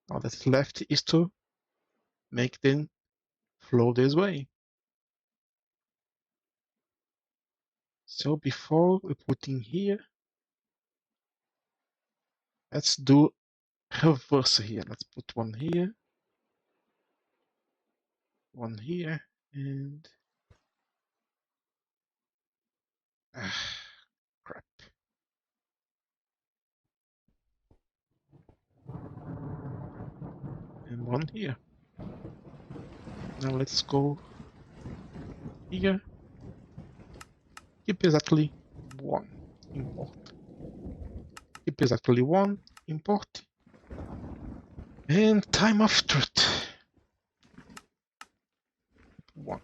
Now that's left is to make them flow this way. So before we put in here, let's do reverse here. Let's put one here, and crap. And one here. Now let's go here. Keep exactly one. Import. Keep exactly one. Import. And time of truth. 1.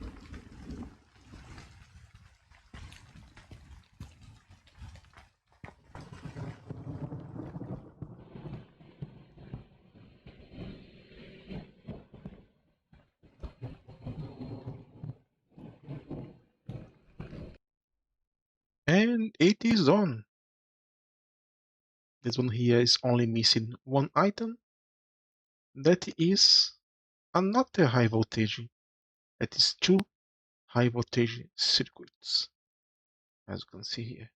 And it is on. This one here is only missing one item. That is another high voltage. That is 2 high voltage circuits, as you can see here.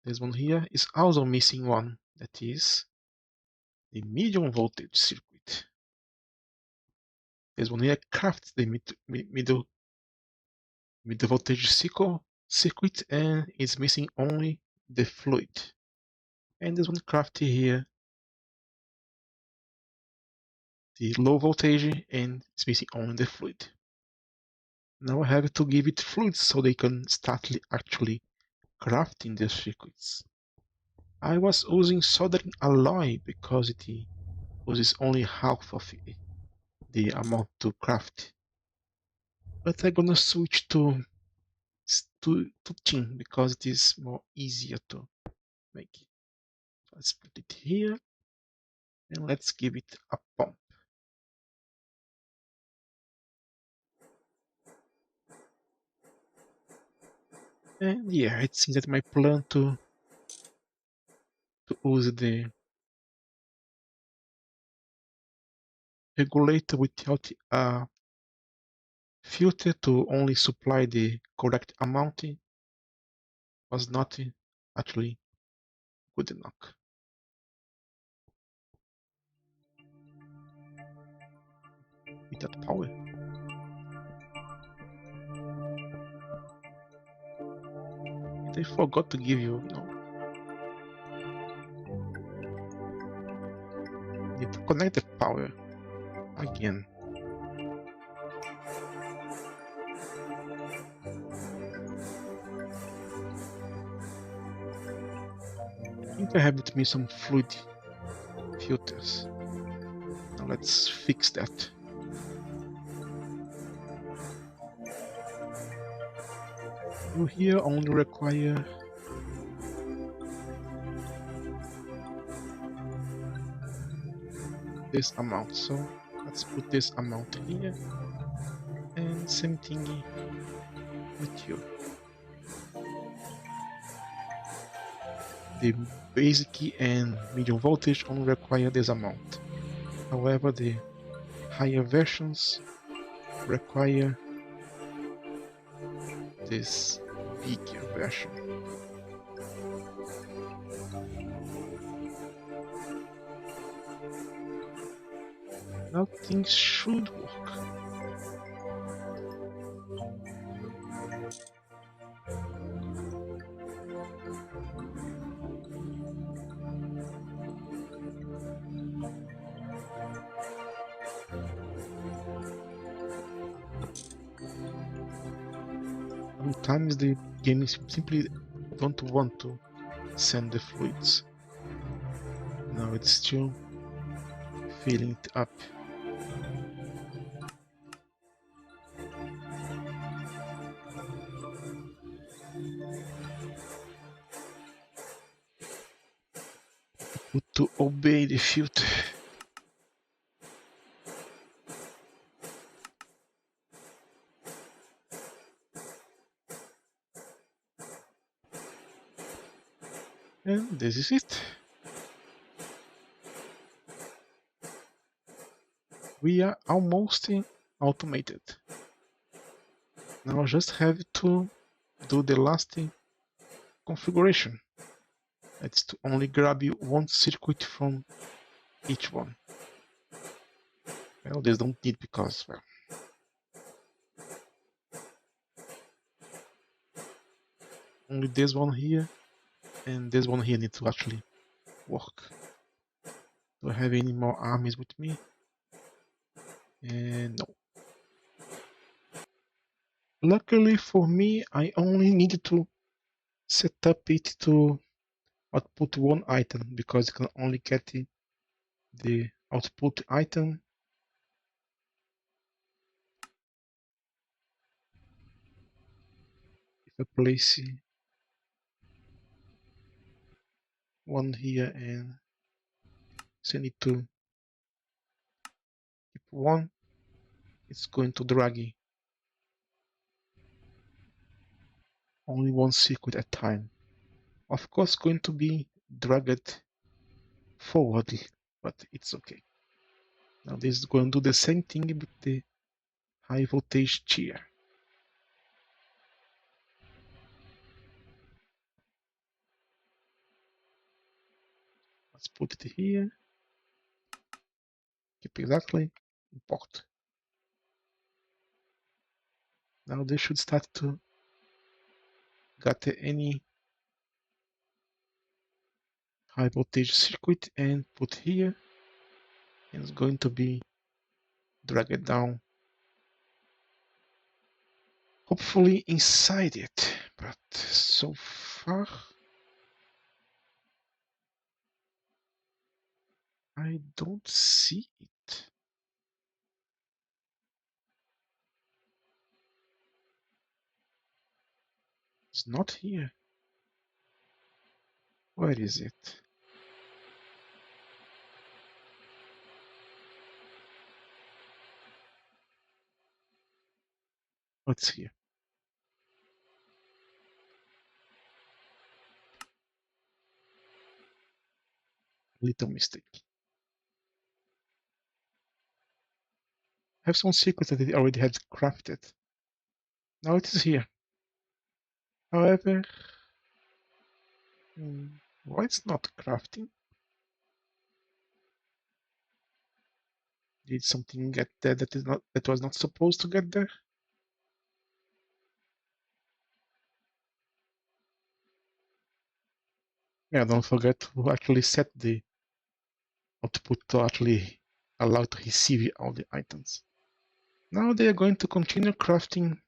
This one here is also missing one. That is the medium voltage circuit. This one here crafts the middle voltage circuit and is missing only the fluid. And this one crafted here the low voltage and it's missing only the fluid. Now I have to give it fluid so they can start actually crafting the circuits. I was using soldering alloy because it uses only half of the amount to craft. But I'm gonna switch to tin because it is more easier to make. So let's put it here and let's give it a pump. And yeah, it seems that my plan to use the regulator without a filter to only supply the correct amount was not actually good enough. Without power. And I forgot to give you, need to connect the power again. I think I have with me some fluid filters. Now let's fix that. You here only require this amount, so let's put this amount here, and same thing with you. The basic and medium voltage only require this amount. However, the higher versions require this bigger version. Now things should work. Sometimes the game simply don't want to send the fluids. Now it's still filling it up. Put to obey the filter. And this is it. we are almost automated. Now I just have to do the last configuration. That's to only grab you one circuit from each one. Well, this don't need because, well, only this one here and this one here need to actually work. Do I have any more armies with me? And no. Luckily for me, I only needed to set up it to output one item because you can only get the output item if I place one here and send it to keep one, it's going to drag only one circuit at a time. Of course, going to be dragged forward, but it's okay. Now this is going to do the same thing with the high voltage tier. Let's put it here. Keep exactly. Import. Now they should start to get any high voltage circuit and put here. And it's going to be dragged down. Hopefully inside it, but so far I don't see it. It's not here. Where is it? What's here? Little mistake. I have some secrets that it already had crafted. Now it is here. However, why it's not crafting? Did something get there that was not supposed to get there? Yeah, don't forget to actually set the output to actually allow to receive all the items. Now they are going to continue crafting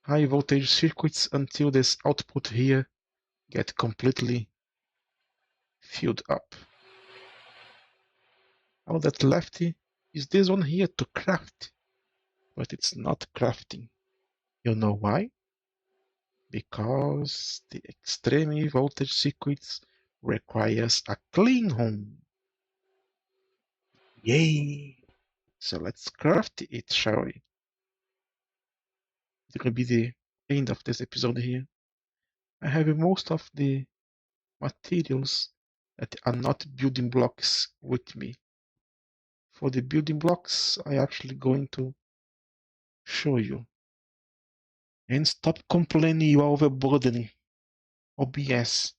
high voltage circuits until this output here get completely filled up. All that left is this one here to craft, but it's not crafting. You know why? Because the extreme voltage circuits requires a clean room. Yay! So let's craft it, shall we? It will be the end of this episode here. I have most of the materials that are not building blocks with me. For the building blocks, I actually going to show you. And stop complaining you are overburdening. OBS.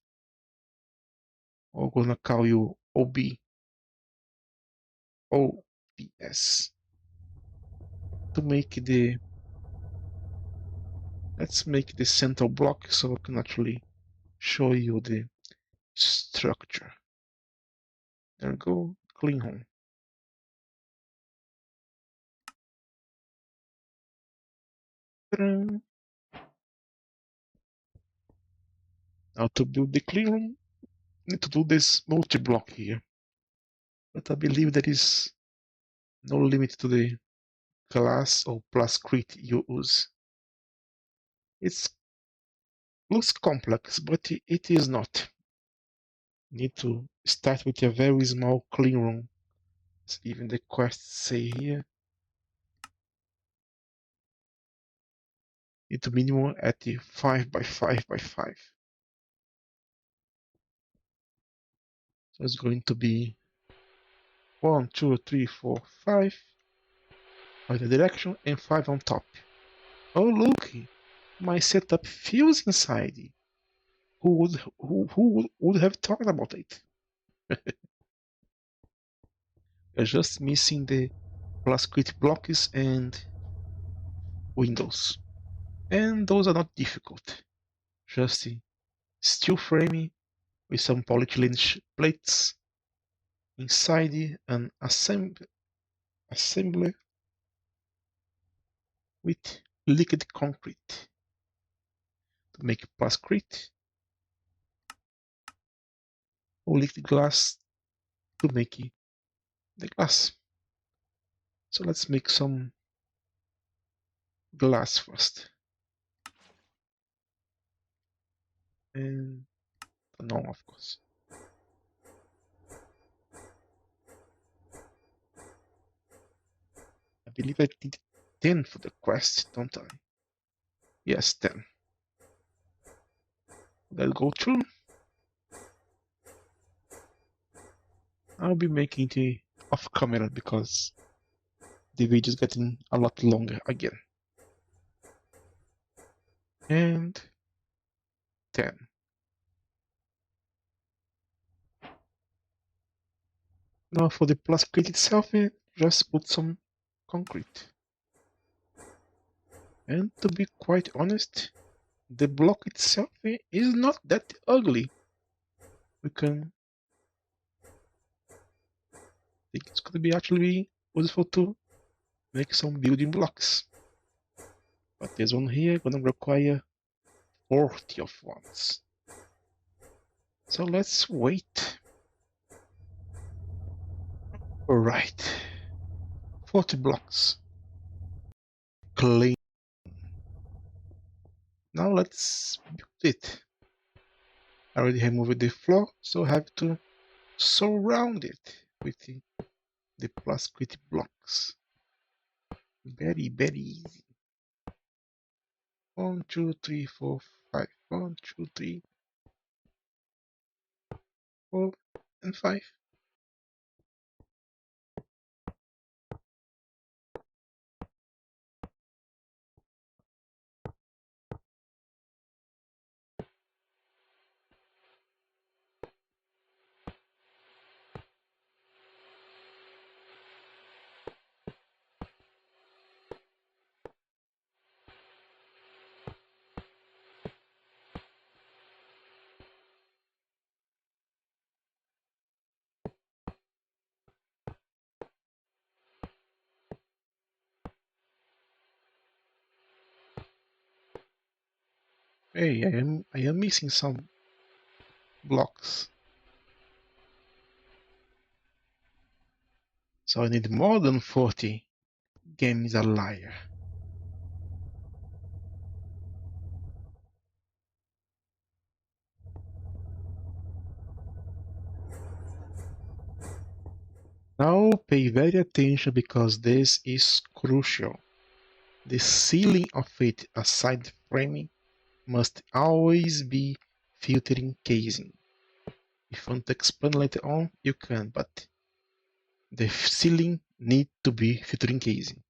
We're gonna call you OBS. To make the let's make the central block so I can actually show you the structure. There we go, clean home. Now to build the clean room, need to do this multi-block here. But I believe there is no limit to the class or plus crit you use. It looks complex, but it is not. You need to start with a very small clean room. As even the quests say here. Need to minimum at the 5 by 5 by 5. So it's going to be 1, 2, 3, 4, 5 on the direction and 5 on top. Oh look, my setup feels inside. Who would have thought about it? We're just missing the plastic blocks and windows. And those are not difficult. Just a steel frame with some polyethylene plates inside an assembler with liquid concrete to make plasticrete or liquid glass to make the glass. So let's make some glass first. And no, of course. I believe I did 10 for the quest, don't I? Yes, 10. Let's go through. I'll be making it off camera because the video is getting a lot longer again. And 10. Now for the plasticrete itself, just put some concrete. And to be quite honest, the block itself is not that ugly. We can think it's going to be actually useful to make some building blocks. But this one here gonna require 40 of ones. So let's wait. Alright. 40 blocks. Clean. Now let's build it. I already removed the floor, so I have to surround it with the plastic blocks. Very, very easy. 1, 2, 3, 4, 5. 1, 2, 3, 4, and 5. Hey, I am missing some blocks. So I need more than 40. Game is a liar. Now pay very attention because this is crucial. The ceiling of it, aside framing, must always be filtering casing. If you want to expand later on, you can, but the ceiling need to be filtering casing.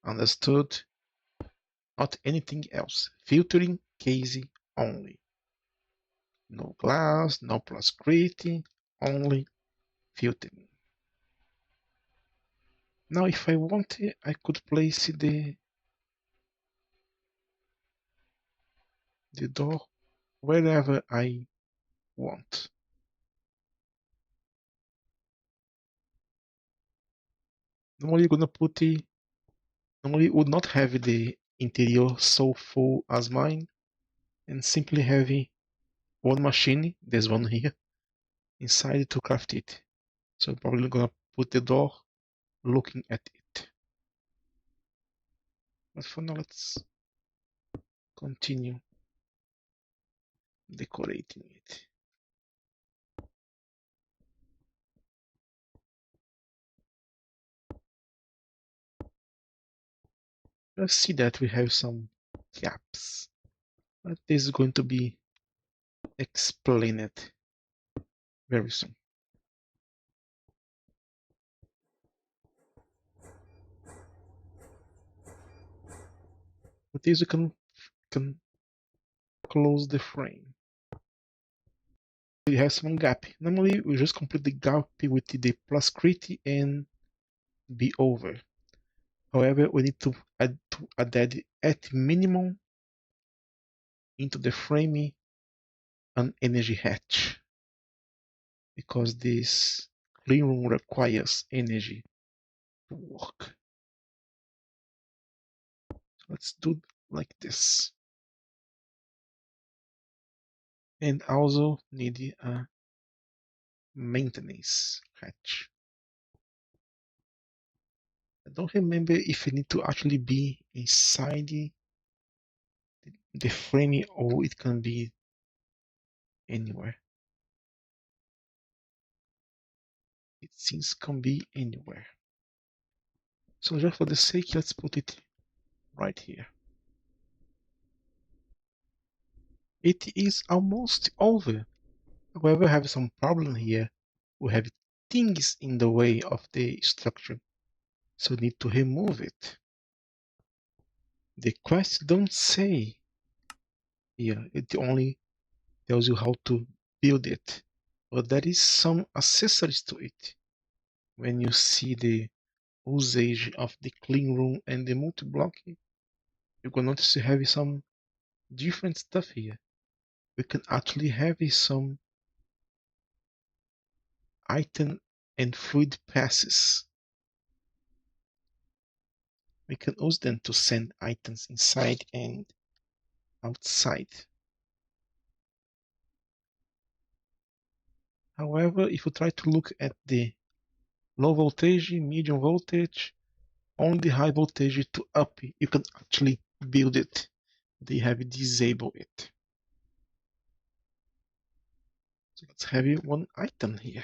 Understood? Not anything else. Filtering casing only. No glass, no plasticrete, only filtering. Now if I want, I could place the door wherever I want. Normally you're gonna put the normally would not have the interior so full as mine and simply have one machine, there's one here, inside to craft it. So I'm probably gonna put the door looking at it. But for now let's continue decorating it. Let's see that we have some gaps. But this is going to be explained very soon. With this, you can close the frame. You have some gap. Normally, we just complete the gap with the plus crit and be over. However, we need to add that at minimum into the frame an energy hatch, because this clean room requires energy to work. So let's do like this. And also need a maintenance hatch. I don't remember if it need to actually be inside the frame or it can be anywhere. It seems can be anywhere. So just for the sake, let's put it right here. It is almost over. However, I have some problem here. We have things in the way of the structure, so need to remove it. The quest don't say here, it only tells you how to build it, but there is some accessories to it. When you see the usage of the clean room and the multi-block, you're going to notice you have some different stuff here. We can actually have some item and fluid passes. We can use them to send items inside and outside. However, if you try to look at the low voltage, medium voltage, only high voltage to up, you can actually build it. They have disabled it. So let's have one item here.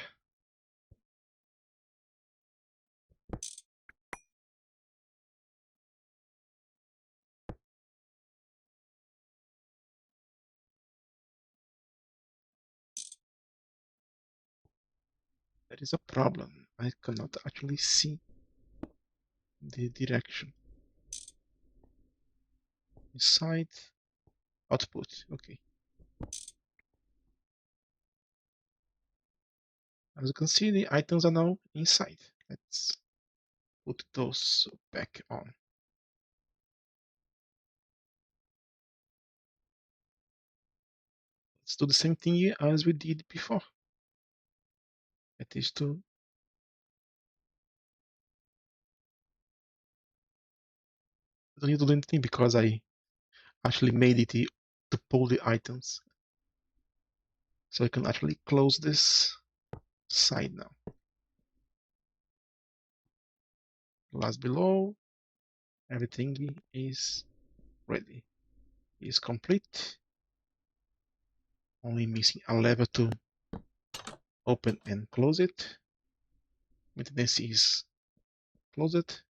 There is a problem. I cannot actually see the direction. Inside, output, okay. As you can see, the items are now inside. Let's put those back on. Let's do the same thing here as we did before. That is to I don't need to do anything because I actually made it to pull the items. So I can actually close this side now. Last below, everything is ready. Is complete. Only missing a lever to open and close it. Maintenance is closed.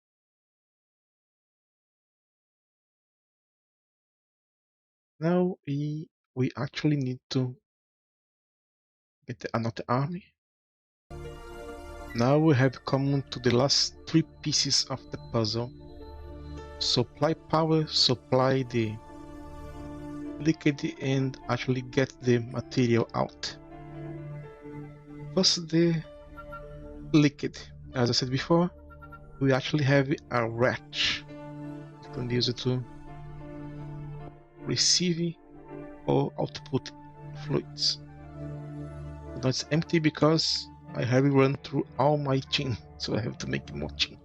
Now we actually need to get another army. Now we have come to the last three pieces of the puzzle. Supply power, supply the liquid, and actually get the material out. First, the liquid. As I said before, we actually have a ratch. You can use it to receive or output fluids. Now it's empty because I have run through all my chain, so I have to make more chain.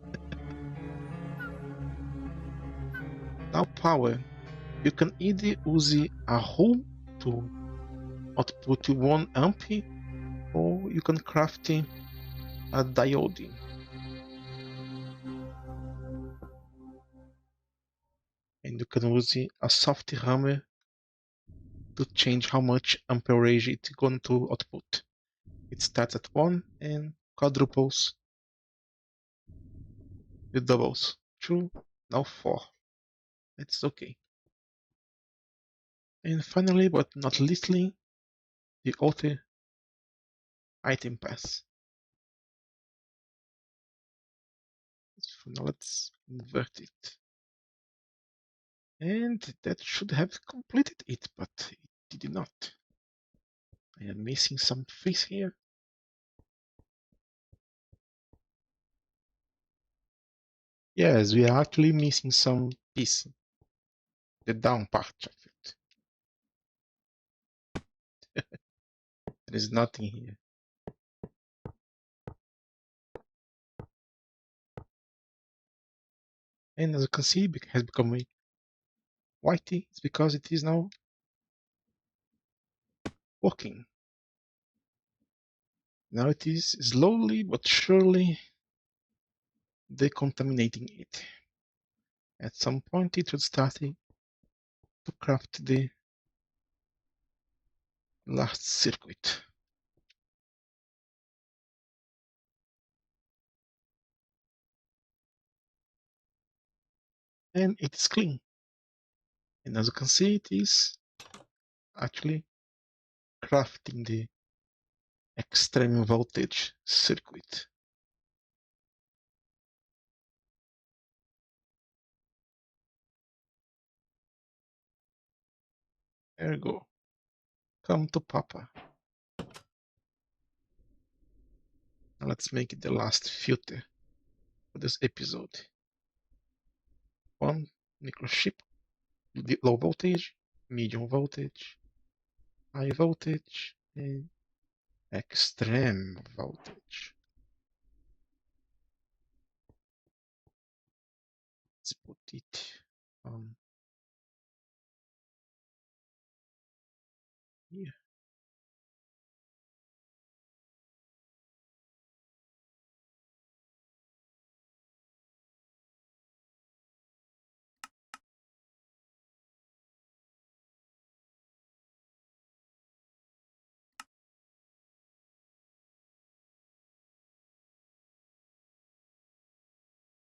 Now power. You can either use a hole to output 1 amp, or you can craft a diode. And you can use a soft hammer to change how much amperage it's going to output. It starts at 1 and quadruples, it doubles. 2, now 4. It's okay. And finally, but not leastly, the auto item pass. So now let's invert it. And that should have completed it, but it did not. I am missing some things here. Yes, we are actually missing some piece. The down part of it. There is nothing here. And as you can see, it has become a whitey. It's because it is now working. Now it is slowly but surely decontaminating it. At some point it should start to craft the last circuit. And it is clean. And as you can see, it is actually crafting the extreme voltage circuit. There you go. Come to Papa. Now let's make it the last filter for this episode. One microchip, low voltage, medium voltage, high voltage, and extreme voltage. Let's put it on here.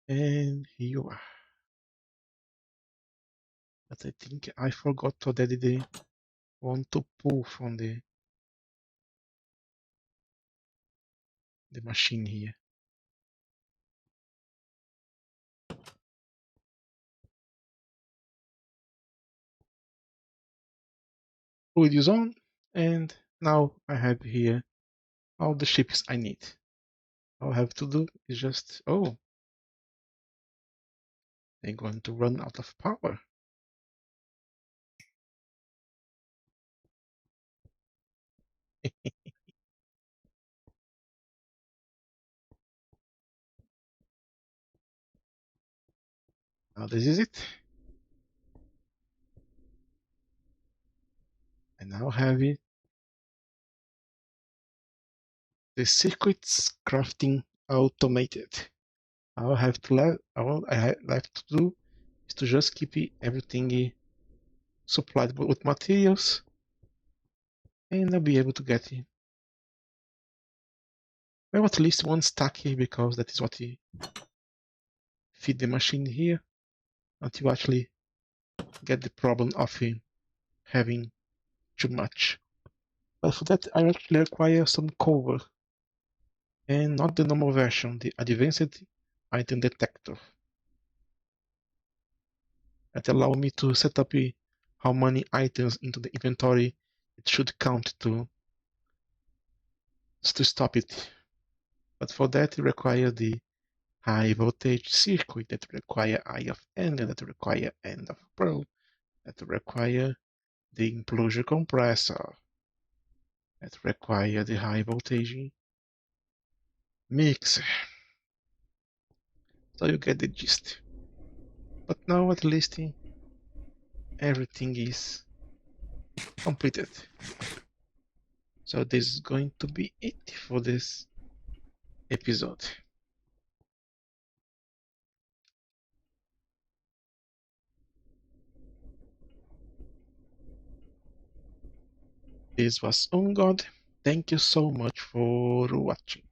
And here you are. But I think I forgot already the one to pull from the machine here. Fluid is on, and now I have here all the chips I need. All I have to do is just, oh, they're going to run out of power. Now this is it. I now have it. The circuits crafting automated. All I have to do is to just keep everything supplied with materials, and I'll be able to get it. Well, at least one stack here, because that is what feed the machine here until you actually get the problem of having too much. But for that, I actually require some cover, and not the normal version, the advanced item detector. That allows me to set up how many items into the inventory it should count to stop it. But for that, it requires the high voltage circuit, that require eye of N, that require end of pearl, that require the enclosure compressor, that require the high voltage mixer. So you get the gist. But now at least everything is completed. So this is going to be it for this episode. This was On God. Thank you so much for watching.